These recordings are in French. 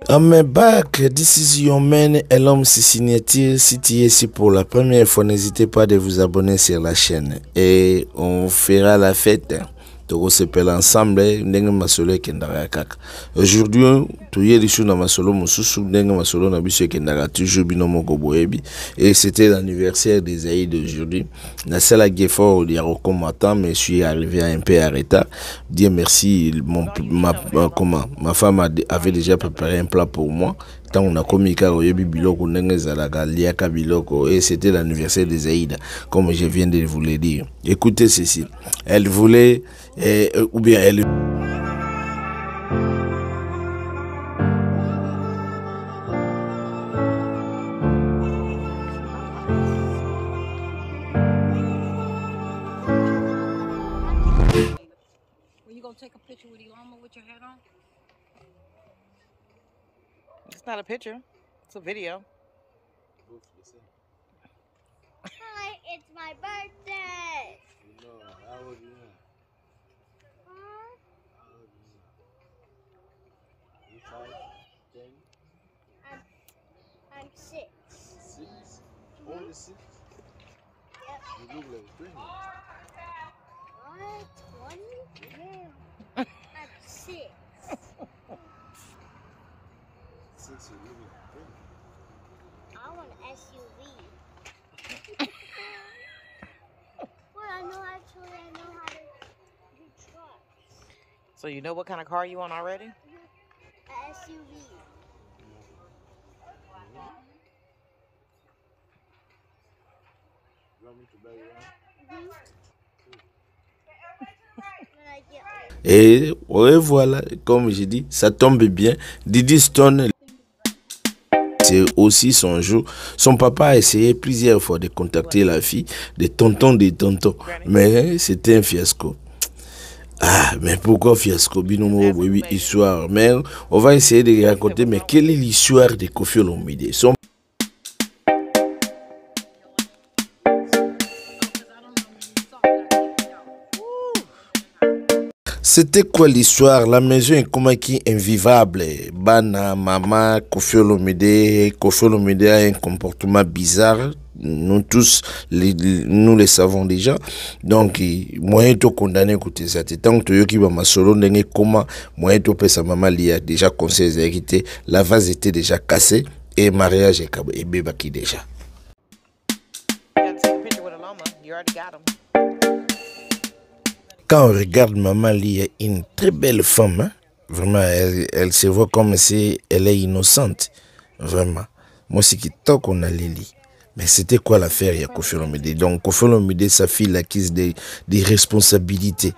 I'm back, this is your man Elom Signature. Si tu es ici pour la première fois, n'hésitez pas de vous abonner sur la chaîne. Et on fera la fête. Donc se pèle ensemble, ndenge masolo kendara kaka. Aujourd'hui, tu y es na masolo mususu ndenge masolo na biso kendara toujours binomo goboebi. Et c'était l'anniversaire des Aïd d'aujourd'hui. Na sala gefort il y a recommatant, mais je suis arrivé un peu en retard. Dire merci, ma femme avait déjà préparé un plat pour moi. Tant on a commis biloko ndenge zalaka liaka biloko, et c'était l'anniversaire des Aïd, comme je viens de vous le dire. Écoutez ceci, elle voulait ou bien elle take a picture with Eloma with your head on? It's not a picture. It's a video. Hi, it's my birthday. No, how old are you? Huh? How old are you? 5, 10? I'm 6. 6? Only 6? Yep. You look like 20. What? 20? Yeah. I'm 6. 6, you look like 20. I want an SUV. Well, I know how to do trucks. So you know what kind of car you want already? An SUV. You want me to buy you one? When I get Et ouais, voilà, comme j'ai dit, ça tombe bien. Diddy Stone, c'est aussi son jour. Son papa a essayé plusieurs fois de contacter la fille, des tontons, mais c'était un fiasco. Ah, mais pourquoi fiasco? Binomo, oui, histoire. Mais on va essayer de raconter, mais quelle est l'histoire de Koffi Olomide? C'était quoi l'histoire? La maison est comme qui invivable. Bana, maman, Koffi Olomide a un comportement bizarre. Nous tous, nous le savons déjà. Donc, moyen de condamner écouter ça. Tant que tu as solo n'engé comment moyen de sa maman lui a déjà conseillé d'hériter. La vase était déjà cassée et mariage est bébé qui déjà. Quand on regarde maman, il y a une très belle femme. Hein? Vraiment, elle se voit comme si elle est innocente. Vraiment. Moi, c'est qui tant qu'on a Lili. Mais c'était quoi l'affaire, il y a Koffi Olomide? Donc, Koffi Olomide, sa fille, acquise des responsabilités.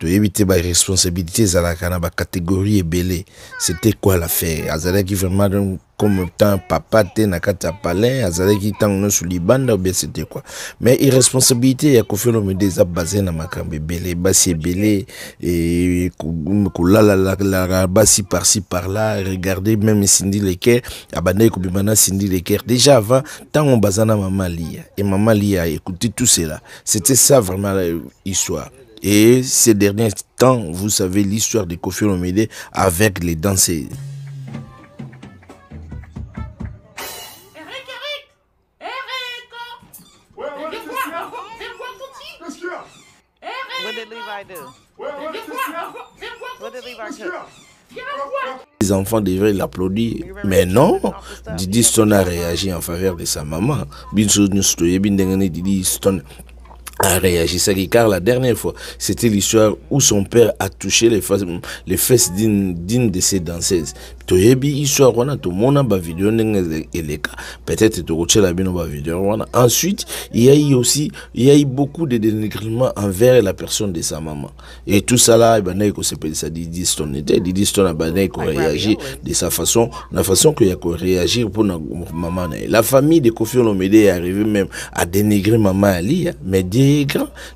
De éviter les responsabilités à la catégorie ébélée. C'était quoi l'affaire? Azalek qui vraiment comme tant papa te nakata palais, Azalek qui tant non sous libanda ou bien c'était quoi? Mais irresponsabilité, il y a Koffi Olomide za basé na makambe belé, basi belé et la basi par-ci par-là, regardez même Cindy Leker, abandé kubimana Cindy Leker. Déjà avant, tant on basana maman Lia et maman Lia écoutez tout cela. C'était ça vraiment l'histoire. Et ces derniers temps, vous savez l'histoire de Koffi Olomide avec les danseuses. What did Levi do? What did Levi do? Les enfants devraient l'applaudir, mais non. Diddy Stone a réagi en faveur de sa maman. Diddy Stone a réagi, car la dernière fois, c'était l'histoire où son père a touché les fesses d'une de ses danseuses. Histoire tout le monde a vidéo peut-être la vidéo. Ensuite, il y a eu beaucoup de dénigrement envers la personne de sa maman. Et tout ça là, Diddy Stone a réagi de sa façon, la façon qu'il a réagi pour la maman. La famille de Koffi Olomide est arrivée même à dénigrer maman Ali, mais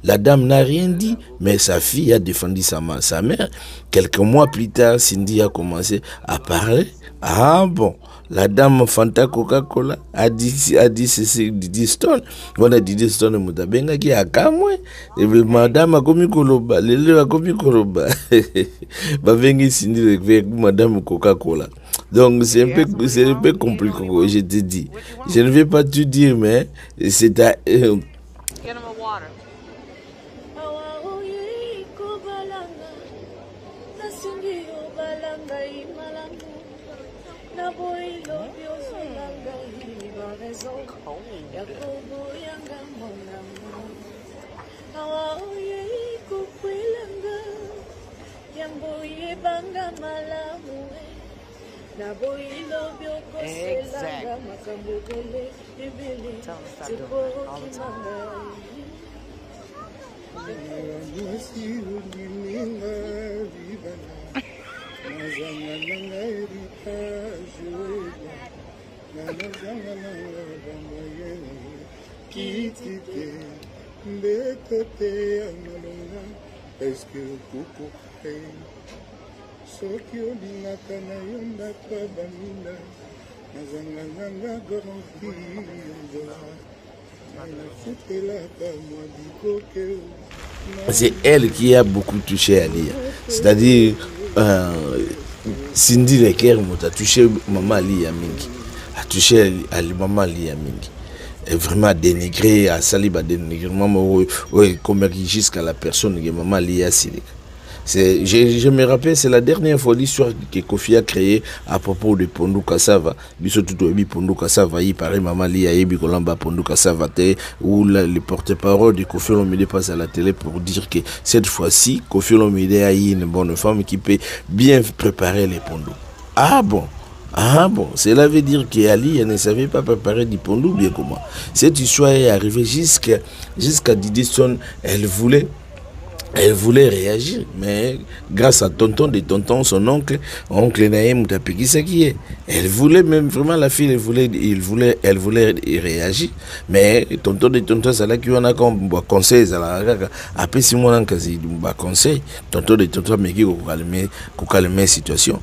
la dame n'a rien dit, mais sa fille a défendu sa mère. Quelques mois plus tard, Cindy a commencé à parler. Ah bon, La dame Fanta Coca-Cola a dit c'est Didi Stone. Voilà Didi Stone mutabenga qui a kamwe. Et madame a commis koloba, lele a commis koloba. Bavengi sindi avec madame Coca-Cola. Donc c'est un peu compliqué, je te dis. Je ne vais pas tout dire, mais c'est à Get him a water. C'est elle qui a beaucoup touché Ali. C'est-à-dire, Cindy Leker a touché Maman Ali Yamingi. A touché Maman Ali Yamingi. Et vraiment dénigré, à Salib a dénigré, comme jusqu'à la personne que Maman Ali a signé. Je me rappelle, c'est la dernière fois l'histoire que Kofi a créée à propos de Pondou Kassava. Pondou Kassava, il paraît Maman Lia Yebi Kolamba Pondou Kassava, où le porte-parole de Kofi Olomide passe à la télé pour dire que cette fois-ci, Kofi Olomide a eu une bonne femme qui peut bien préparer les Pondou. Ah bon? Ah bon, cela veut dire qu'Ali ne savait pas préparer du Pondou bien comment. Cette histoire est arrivée jusqu'à Didi Stone, elle voulait réagir, mais grâce à tonton, son oncle Naïm Mutapikisaki, elle voulait même vraiment, la fille, elle voulait réagir, mais tonton, ça là qui en a comme conseil, ça là, après 6 mois, quasi, conseil, tonton, mais qui calmer la situation.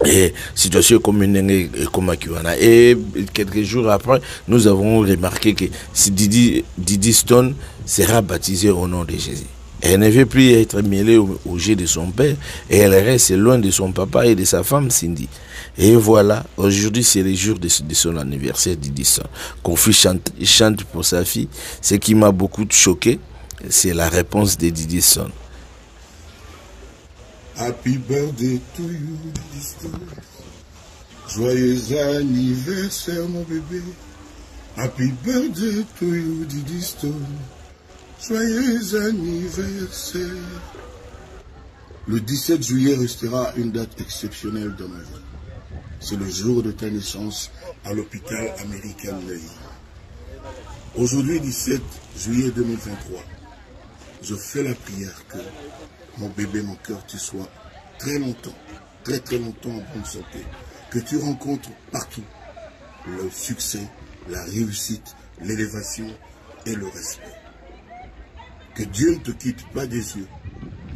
Et situation comme une comme Akiwana. Et quelques jours après, nous avons remarqué que Didi Stone sera baptisé au nom de Jésus. Elle ne veut plus être mêlée au jeu de son père et elle reste loin de son papa et de sa femme Cindy. Et voilà, aujourd'hui c'est le jour de son anniversaire, Didi Stone. Kofi chante pour sa fille. Ce qui m'a beaucoup choqué, c'est la réponse de Didi Stone. Happy birthday to you, Didi Stone. Joyeux anniversaire, mon bébé. Happy birthday to you, Didi Stone. Joyeux anniversaire. Le 17 juillet restera une date exceptionnelle dans ma vie. C'est le jour de ta naissance à l'hôpital américain Neuilly. Aujourd'hui, 17 juillet 2023, je fais la prière que mon bébé, mon cœur, tu sois très longtemps en bonne santé. Que tu rencontres partout le succès, la réussite, l'élévation et le respect. Que Dieu ne te quitte pas des yeux.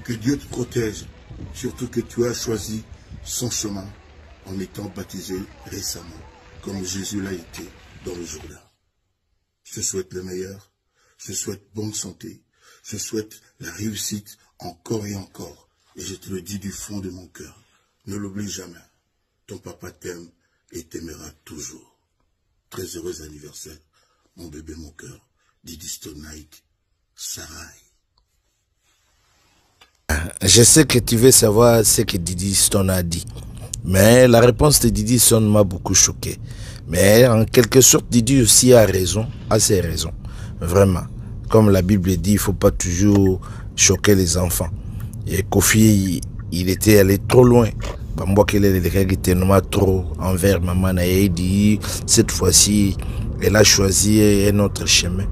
Que Dieu te protège. Surtout que tu as choisi son chemin en étant baptisé récemment, comme Jésus l'a été dans le Jourdain. Je te souhaite le meilleur. Je te souhaite bonne santé. Je te souhaite la réussite encore et encore. Et je te le dis du fond de mon cœur. Ne l'oublie jamais. Ton papa t'aime et t'aimera toujours. Très heureux anniversaire, mon bébé, mon cœur, Didi Stone Nike. Sarai. Je sais que tu veux savoir ce que Didi Stone a dit. Mais la réponse de Didi Stone m'a beaucoup choqué. Mais en quelque sorte, Didi aussi a ses raisons. Vraiment. Comme la Bible dit, il ne faut pas toujours choquer les enfants. Et Kofi, il était allé trop loin. Moi, qu'il était trop envers maman. Il dit, cette fois-ci, elle a choisi un autre chemin.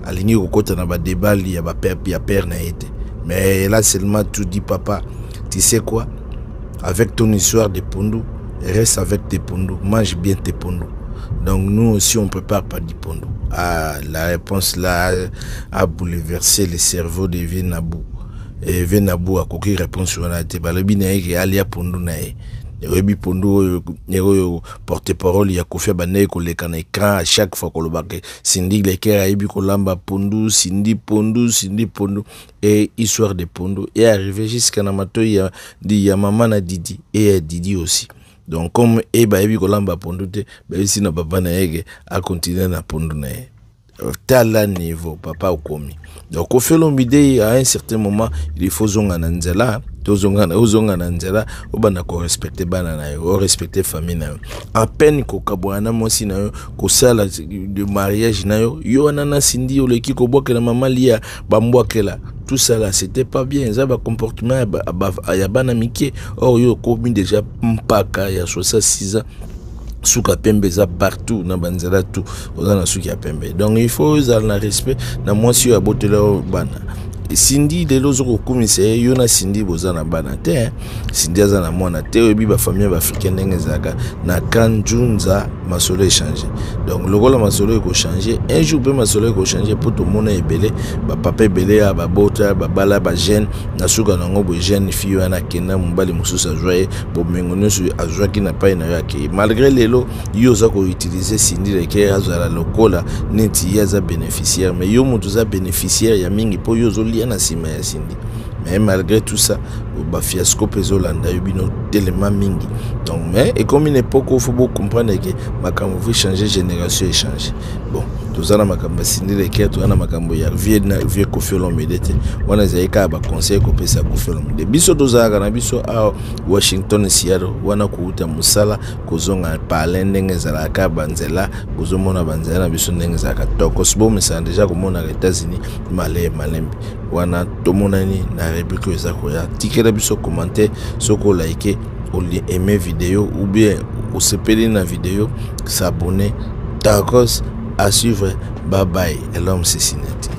Aligné au côté d'un débat, il y a père n'a été. Mais elle a seulement tout dit, papa, tu sais quoi? Avec ton histoire de Pondou, reste avec tes Pondou, mange bien tes Pondou. Donc nous aussi, on ne prépare pas du Pondou. Ah, la réponse là a bouleversé le cerveau de Venabou. Et Venabou a coquille réponse sur la tête. Le binaïque est allé à Pondou naïe. Rebi Pondu porte-parole ya Koffi Abandé ko leka na écran à chaque fois ko lobake Cindy Leker ayebi ko lamba Pondu Cindy Pondu et histoire de Pondu est arrivé jusqu'à na matoi ya maman na Didi et Didi aussi. Donc comme Eba ayebi ko lamba Pondu te ba ici na papa na yeke a continuer na Pondu na ye. Tala niveau papa okomi. Donc au fait l'omide à un certain moment il faut zonga na nzela ozonga na nzela obana ko respecter bana na yo respecter famille na yo à peine ko kabwana mosi na yo ko sala de mariage na yo yo na Cindy oleki ko bokela mama lia bambwakela tout ça là c'était pas bien ça ba comportement ya bana mike or yo komi déjà mpaka ya 66 ans Souka pembe za partout na banzela tout ozana souki pembe donc il faut na respect na moi si abotela bana Cindy de lozo ko kumise yo na Cindy bozana bana te Cindy azana mwana te obi ba famille africaine ngezaka na kanjunza masolo échanger donc lokola masolo ko changer un jour pe masolo ko changer pour tout monde ebele ba papa ebele ya ba bota ba bala ba jeune na suka na ngobo jeune fille na kenda mbali mususa joye bo mengono su azwa ki na pa na yake malgré lelo yo za ko utiliser Cindy Leker azala lokola neti ya za bénéficiaire mais yo mutu za bénéficiaire ya mingi po yo zo na sima ya Cindy mais malgré tout ça ba fiasco pezolanda yubino tellement mingi donc mais et comme une époque il faut comprendre que makambo veut changer génération échanger bon tozana makambo Cindy Leker tozana makambo ya vieux Koffi Olomide te wana zaika ba conseil ko pesa Koffi Olomide biso tozaka na biso a Washington Seattle wana kuuta musala kozonga parler ndenge zalaka banzela kozomona banzela na biso ndenge zalaka toko sibo mesa déjà komona les États-Unis malembe wana tomonani na république ezako ya tikela biso commenter soko like ou aimer vidéo ou bien ou sepeli na vidéo s'abonner Tacos à suivre bye bye et l'homme c'est Cinétique.